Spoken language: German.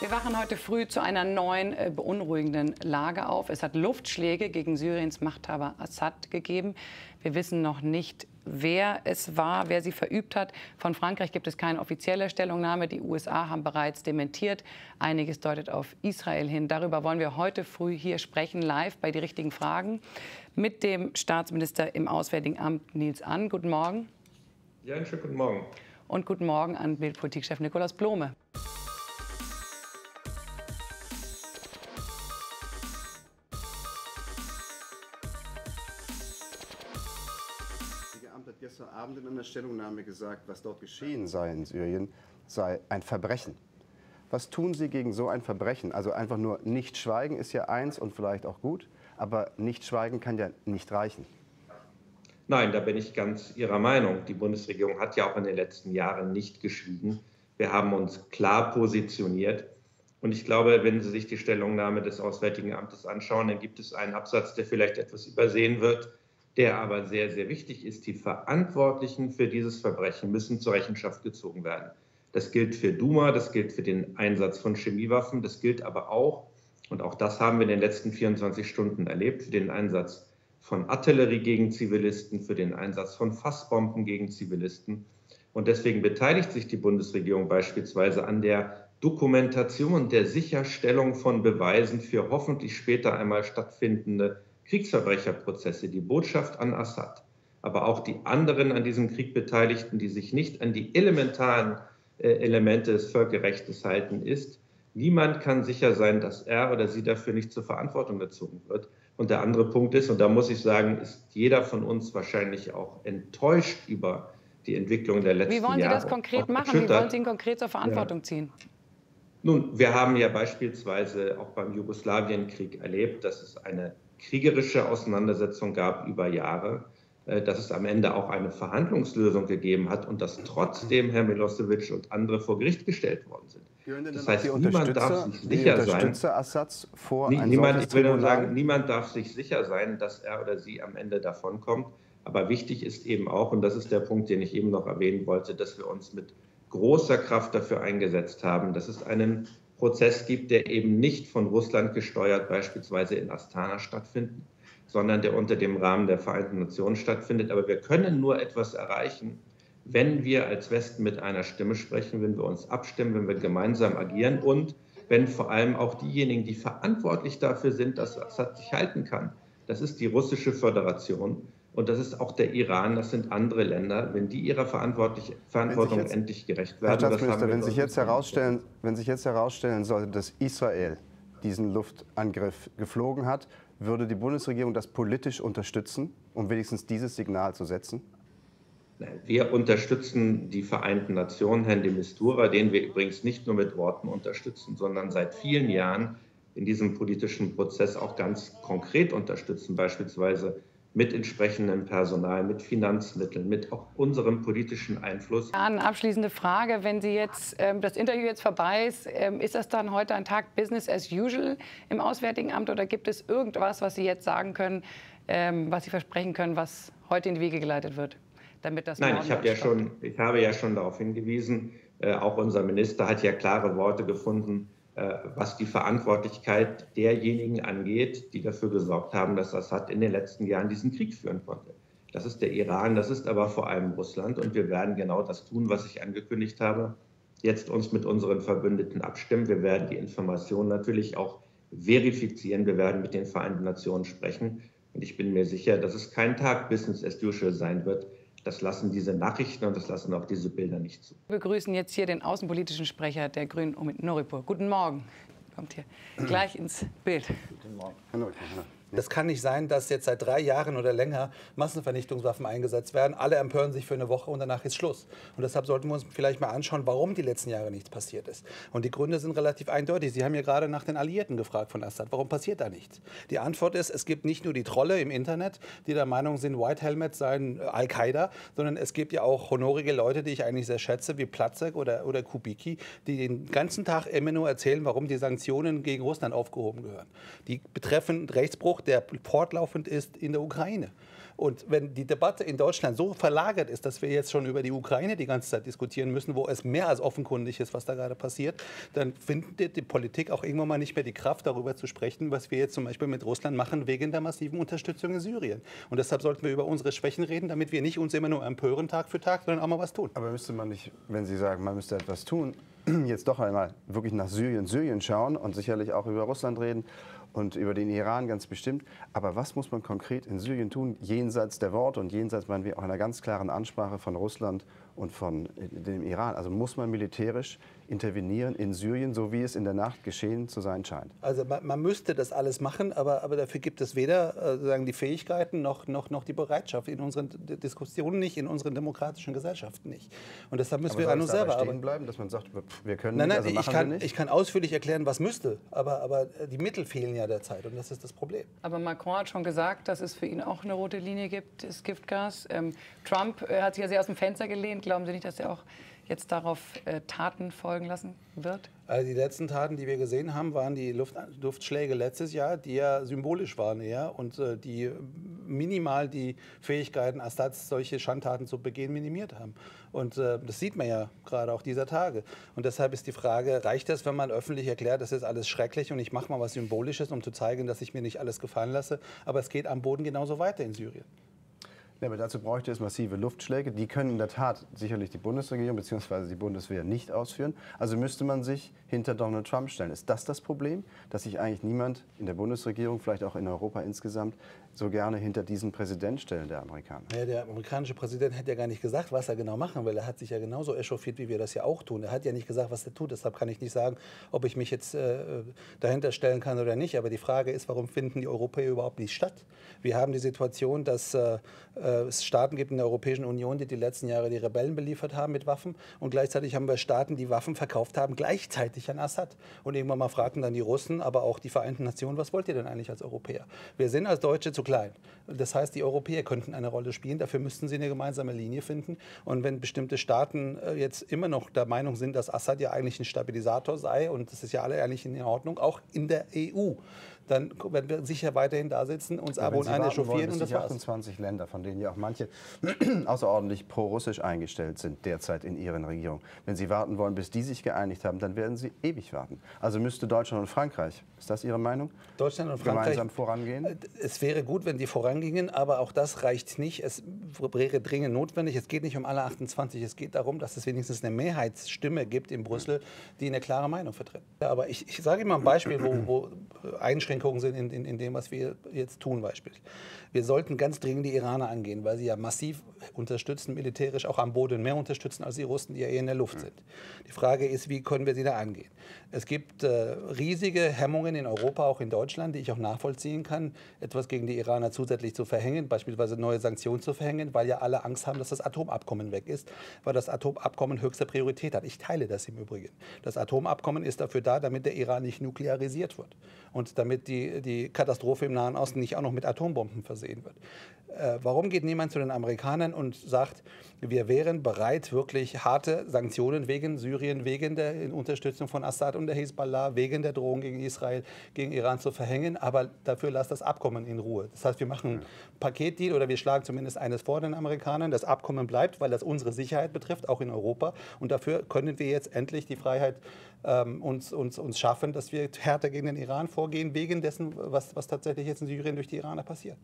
Wir wachen heute früh zu einer neuen beunruhigenden Lage auf. Es hat Luftschläge gegen Syriens Machthaber Assad gegeben. Wir wissen noch nicht, wer es war, wer sie verübt hat. Von Frankreich gibt es keine offizielle Stellungnahme. Die USA haben bereits dementiert. Einiges deutet auf Israel hin. Darüber wollen wir heute früh hier sprechen, live bei die richtigen Fragen, mit dem Staatsminister im Auswärtigen Amt Nils An. Guten Morgen. Ja, einen schönen guten Morgen. Und guten Morgen an Bild-Politikchef Nikolaus Blome. Hat gestern Abend in einer Stellungnahme gesagt, was dort geschehen sei in Syrien, sei ein Verbrechen. Was tun Sie gegen so ein Verbrechen? Also einfach nur nicht schweigen ist ja eins und vielleicht auch gut, aber nicht schweigen kann ja nicht reichen. Nein, da bin ich ganz Ihrer Meinung. Die Bundesregierung hat ja auch in den letzten Jahren nicht geschwiegen. Wir haben uns klar positioniert. Und ich glaube, wenn Sie sich die Stellungnahme des Auswärtigen Amtes anschauen, dann gibt es einen Absatz, der vielleicht etwas übersehen wird, der aber sehr, sehr wichtig ist. Die Verantwortlichen für dieses Verbrechen müssen zur Rechenschaft gezogen werden. Das gilt für Duma, das gilt für den Einsatz von Chemiewaffen, das gilt aber auch, und auch das haben wir in den letzten 24 Stunden erlebt, für den Einsatz von Artillerie gegen Zivilisten, für den Einsatz von Fassbomben gegen Zivilisten. Und deswegen beteiligt sich die Bundesregierung beispielsweise an der Dokumentation der Sicherstellung von Beweisen für hoffentlich später einmal stattfindende Kriegsverbrecherprozesse, die Botschaft an Assad, aber auch die anderen an diesem Krieg Beteiligten, die sich nicht an die elementaren Elemente des Völkerrechts halten, ist: Niemand kann sicher sein, dass er oder sie dafür nicht zur Verantwortung gezogen wird. Und der andere Punkt ist, und da muss ich sagen, ist jeder von uns wahrscheinlich auch enttäuscht über die Entwicklung der letzten Jahre. Wie wollen Sie das konkret machen? Wie wollen Sie ihn konkret zur Verantwortung ziehen? Nun, wir haben ja beispielsweise auch beim Jugoslawienkrieg erlebt, dass es eine kriegerische Auseinandersetzung gab über Jahre, dass es am Ende auch eine Verhandlungslösung gegeben hat und dass trotzdem Herr Milosevic und andere vor Gericht gestellt worden sind. Das heißt, niemand darf sich sicher sein, Assads vor niemand darf sich sicher sein, dass er oder sie am Ende davonkommt. Aber wichtig ist eben auch, und das ist der Punkt, den ich eben noch erwähnen wollte, dass wir uns mit großer Kraft dafür eingesetzt haben, dass es einen Prozess gibt, der eben nicht von Russland gesteuert beispielsweise in Astana stattfindet, sondern der unter dem Rahmen der Vereinten Nationen stattfindet. Aber wir können nur etwas erreichen, wenn wir als Westen mit einer Stimme sprechen, wenn wir uns abstimmen, wenn wir gemeinsam agieren und wenn vor allem auch diejenigen, die verantwortlich dafür sind, dass Assad sich halten kann, das ist die Russische Föderation und das ist auch der Iran, das sind andere Länder, wenn die ihrer Verantwortung endlich gerecht werden. Herr Staatsminister, wenn sich jetzt herausstellen sollte, dass Israel diesen Luftangriff geflogen hat, würde die Bundesregierung das politisch unterstützen, um wenigstens dieses Signal zu setzen? Wir unterstützen die Vereinten Nationen, Herrn de Mistura, den wir übrigens nicht nur mit Worten unterstützen, sondern seit vielen Jahren in diesem politischen Prozess auch ganz konkret unterstützen, beispielsweise mit entsprechendem Personal, mit Finanzmitteln, mit auch unserem politischen Einfluss. Eine abschließende Frage: Wenn Sie jetzt das Interview jetzt vorbei ist das dann heute ein Tag Business as usual im Auswärtigen Amt oder gibt es irgendwas, was Sie jetzt sagen können, was Sie versprechen können, was heute in die Wege geleitet wird, damit das? Nein, ich habe ja schon darauf hingewiesen. Auch unser Minister hat ja klare Worte gefunden, was die Verantwortlichkeit derjenigen angeht, die dafür gesorgt haben, dass Assad in den letzten Jahren diesen Krieg führen konnte. Das ist der Iran, das ist aber vor allem Russland. Und wir werden genau das tun, was ich angekündigt habe, jetzt uns mit unseren Verbündeten abstimmen. Wir werden die Informationen natürlich auch verifizieren. Wir werden mit den Vereinten Nationen sprechen. Und ich bin mir sicher, dass es kein Tag Business as usual sein wird. Das lassen diese Nachrichten und das lassen auch diese Bilder nicht zu. Wir begrüßen jetzt hier den außenpolitischen Sprecher der Grünen, Omid Noripur. Guten Morgen. Kommt hier gleich ins Bild. Guten Morgen. Das kann nicht sein, dass jetzt seit 3 Jahren oder länger Massenvernichtungswaffen eingesetzt werden. Alle empören sich für eine Woche und danach ist Schluss. Und deshalb sollten wir uns vielleicht mal anschauen, warum die letzten Jahre nichts passiert ist. Und die Gründe sind relativ eindeutig. Sie haben ja gerade nach den Alliierten gefragt von Assad. Warum passiert da nichts? Die Antwort ist, es gibt nicht nur die Trolle im Internet, die der Meinung sind, White Helmets seien Al-Qaida, sondern es gibt ja auch honorige Leute, die ich eigentlich sehr schätze, wie Platzek oder Kubicki, die den ganzen Tag immer nur erzählen, warum die Sanktionen gegen Russland aufgehoben gehören. Die betreffen Rechtsbruch, der fortlaufend ist in der Ukraine. Und wenn die Debatte in Deutschland so verlagert ist, dass wir jetzt schon über die Ukraine die ganze Zeit diskutieren müssen, wo es mehr als offenkundig ist, was da gerade passiert, dann findet die Politik auch irgendwann mal nicht mehr die Kraft, darüber zu sprechen, was wir jetzt zum Beispiel mit Russland machen, wegen der massiven Unterstützung in Syrien. Und deshalb sollten wir über unsere Schwächen reden, damit wir nicht uns immer nur empören Tag für Tag, sondern auch mal was tun. Aber müsste man nicht, wenn Sie sagen, man müsste etwas tun, jetzt doch einmal wirklich nach Syrien schauen und sicherlich auch über Russland reden und über den Iran ganz bestimmt. Aber was muss man konkret in Syrien tun, jenseits der Worte und jenseits, meinen wir, auch einer ganz klaren Ansprache von Russland und von dem Iran? Also muss man militärisch intervenieren in Syrien, so wie es in der Nacht geschehen zu sein scheint? Also man müsste das alles machen, aber dafür gibt es weder die Fähigkeiten noch die Bereitschaft in unseren Diskussionen nicht, in unseren demokratischen Gesellschaften nicht. Und deshalb müssen wir an uns selber stehen bleiben, dass man sagt, wir können nein, nicht, also machen wir nicht? Ich kann ausführlich erklären, was müsste, aber die Mittel fehlen ja derzeit und das ist das Problem. Aber Macron hat schon gesagt, dass es für ihn auch eine rote Linie gibt, das Giftgas. Trump hat sich ja sehr aus dem Fenster gelehnt. Glauben Sie nicht, dass er auch jetzt darauf Taten folgen lassen wird? Also die letzten Taten, die wir gesehen haben, waren die Luftschläge letztes Jahr, die ja symbolisch waren eher und die minimal die Fähigkeiten Assads, solche Schandtaten zu begehen, minimiert haben. Und das sieht man ja gerade auch dieser Tage. Und deshalb ist die Frage, reicht das, wenn man öffentlich erklärt, das ist alles schrecklich und ich mache mal was Symbolisches, um zu zeigen, dass ich mir nicht alles gefallen lasse, aber es geht am Boden genauso weiter in Syrien. Ja, aber dazu bräuchte es massive Luftschläge. Die können in der Tat sicherlich die Bundesregierung bzw. die Bundeswehr nicht ausführen. Also müsste man sich hinter Donald Trump stellen. Ist das Problem, dass sich eigentlich niemand in der Bundesregierung, vielleicht auch in Europa insgesamt, so gerne hinter diesen Präsident stellen, der Amerikaner? Ja, der amerikanische Präsident hat ja gar nicht gesagt, was er genau machen will. Er hat sich ja genauso echauffiert, wie wir das ja auch tun. Er hat ja nicht gesagt, was er tut. Deshalb kann ich nicht sagen, ob ich mich jetzt dahinter stellen kann oder nicht. Aber die Frage ist, warum finden die Europäer überhaupt nicht statt? Wir haben die Situation, dass es Staaten gibt in der Europäischen Union, die letzten Jahre die Rebellen beliefert haben mit Waffen. Und gleichzeitig haben wir Staaten, die Waffen verkauft haben, gleichzeitig an Assad. Und irgendwann mal fragten dann die Russen, aber auch die Vereinten Nationen, was wollt ihr denn eigentlich als Europäer? Wir sind als Deutsche zu klein. Das heißt, die Europäer könnten eine Rolle spielen. Dafür müssten sie eine gemeinsame Linie finden. Und wenn bestimmte Staaten jetzt immer noch der Meinung sind, dass Assad ja eigentlich ein Stabilisator sei, und das ist ja alle eigentlich in Ordnung, auch in der EU, dann werden wir sicher weiterhin da sitzen, uns aber und eine chauffieren und das war's. 28 Länder, von denen ja auch manche außerordentlich pro-russisch eingestellt sind derzeit in ihren Regierungen. Wenn Sie warten wollen, bis die sich geeinigt haben, dann werden Sie ewig warten. Also müsste Deutschland und Frankreich, ist das Ihre Meinung? Deutschland und Frankreich gemeinsam vorangehen? Es wäre gut, wenn die vorangingen, aber auch das reicht nicht. Es wäre dringend notwendig. Es geht nicht um alle 28. Es geht darum, dass es wenigstens eine Mehrheitsstimme gibt in Brüssel, die eine klare Meinung vertritt. Ja, aber ich sage Ihnen mal ein Beispiel, wo Einschränkungen sind in dem, was wir jetzt tun. Beispielsweise. Wir sollten ganz dringend die Iraner angehen, weil sie ja massiv unterstützen, militärisch auch am Boden mehr unterstützen als die Russen, die ja eher in der Luft sind. Die Frage ist, wie können wir sie da angehen? Es gibt riesige Hemmungen in Europa, auch in Deutschland, die ich auch nachvollziehen kann, etwas gegen die Iraner zusätzlich zu verhängen, beispielsweise neue Sanktionen zu verhängen, weil ja alle Angst haben, dass das Atomabkommen weg ist, weil das Atomabkommen höchste Priorität hat. Ich teile das im Übrigen. Das Atomabkommen ist dafür da, damit der Iran nicht nuklearisiert wird und damit die Katastrophe im Nahen Osten nicht auch noch mit Atombomben versehen wird. Warum geht niemand zu den Amerikanern und sagt, wir wären bereit, wirklich harte Sanktionen wegen Syrien, wegen der Unterstützung von Assad und der Hisbollah, wegen der Drohung gegen Israel, gegen Iran zu verhängen, aber dafür lasst das Abkommen in Ruhe. Das heißt, wir machen einen Paketdeal oder wir schlagen zumindest eines vor den Amerikanern. Das Abkommen bleibt, weil das unsere Sicherheit betrifft, auch in Europa. Und dafür können wir jetzt endlich die Freiheit uns schaffen, dass wir härter gegen den Iran vorgehen, wegen dessen, was tatsächlich jetzt in Syrien durch die Iraner passiert.